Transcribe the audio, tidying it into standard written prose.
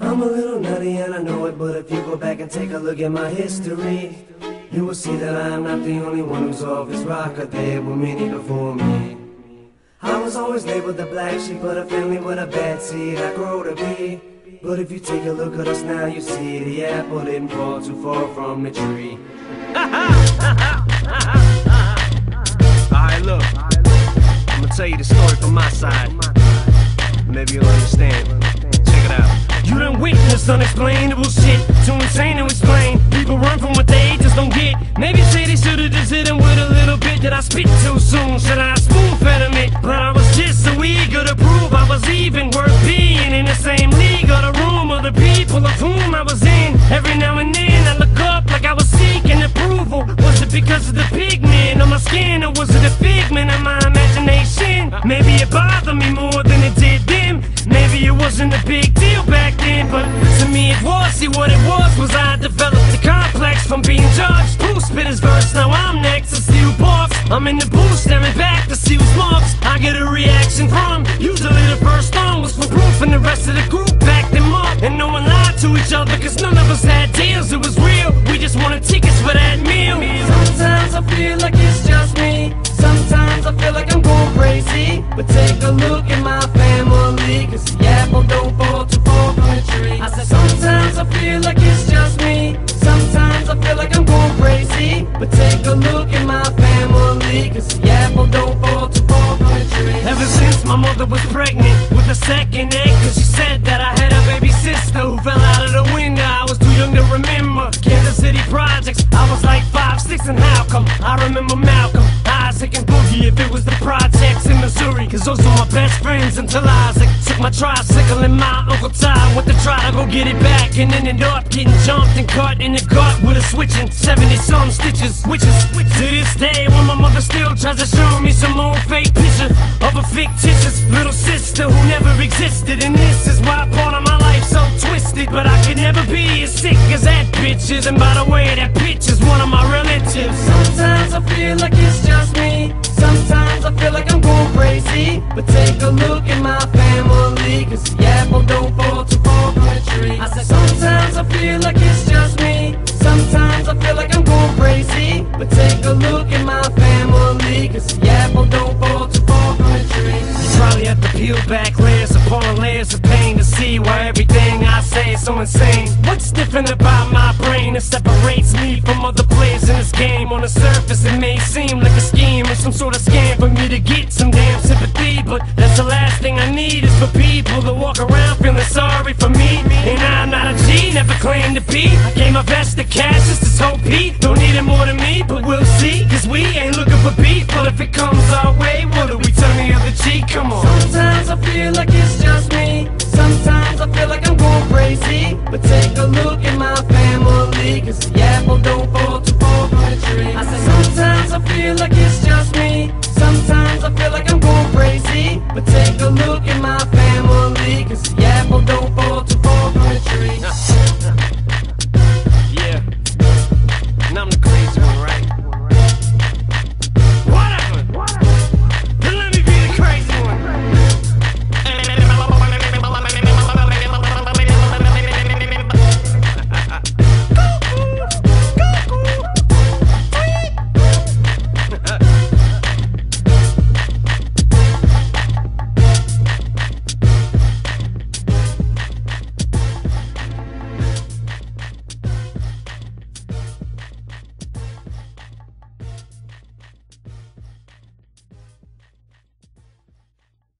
I'm a little nutty and I know it, but if you go back and take a look at my history, you will see that I am not the only one who's off this rocker. There were many before me. I was always labeled the black sheep of the family with a bad seed I grow to be. But if you take a look at us now, you see the apple didn't fall too far from the tree. Alright, look, I'm gonna tell you the story from my side. Maybe you'll understand. Check it out. You done witnessed unexplainable shit, too insane to explain. People run from what they just don't get. Maybe say they should've just hit them with a little bit. Did I spit too soon? Should I spoon-fed them it? But I was just so eager to prove I was even worth being in the same league or the room of the people of whom I was in. Every now and then I look up like I was seeking approval. Was it because of the pigment on my skin, or was it a figment of my imagination? Maybe it bothered me more than it did them. Maybe it wasn't a big deal back then, but to me it was. See, what it was I developed the complex from being judged. Who spit his verse? Now I'm next to see who barks. I'm in the booth staring back to see who's marks. I get a reaction from. Usually the first song was for proof, and the rest of the group backed them up. And no one lied to each other, cause none of us had deals. It was real, we just wanted tickets for that meal. Sometimes I feel like it's just me. Sometimes I feel like I'm going crazy. But take a look at my family, cause the apple don't fall too far from the tree. I said sometimes I feel like it's just me. Sometimes I feel like I'm going crazy. But take a look at my family, cause the apple don't fall too far from the tree. Ever since my mother was pregnant with a second egg, cause she said that I had a baby sister who fell out of the window. I was too young to remember Kansas City projects. I was like 5, 6, and how come I remember Malcolm, Isaac, and Boogie if it was the projects in Missouri? Cause those were my best friends until Isaac took my tricycle and my Uncle Ty went to try to go get it back, and ended up getting jumped and cut in the gut with a switching 70-some stitches. Which is to this day when my mother still tries to show me some old fake picture of a fictitious little sister who never existed. And this is why part of my life's so twisted. But I could never be as sick as that bitch is. And by the way, that bitch is one of my relatives. Sometimes I feel like it's just me. Sometimes I feel like I'm going crazy. But take a look at my family, cause the apple don't fall too far from the tree. I said sometimes I feel like it's just me. Sometimes I feel like I'm going crazy. But take a look at my family, cause the apple don't fall too far from the tree. You probably have to peel back layers upon layers of pain to see why everything I say is so insane. What's different about my brain that separates me from other players in this game? On the surface it may seem like a scheme or some sort of scam for me to get some damn sympathy, but that's the last thing I need is for people to walk around feeling sorry for me. And I'm not a G, never claimed to be. I gave my best to cash just to hope he don't need it more than me, but we'll see, cause we ain't looking for beef. But if it comes our way, what do we turn the other cheek? Come on. Sometimes I feel like it's just me. Sometimes I feel like I'm going crazy. But take a look at my family, cause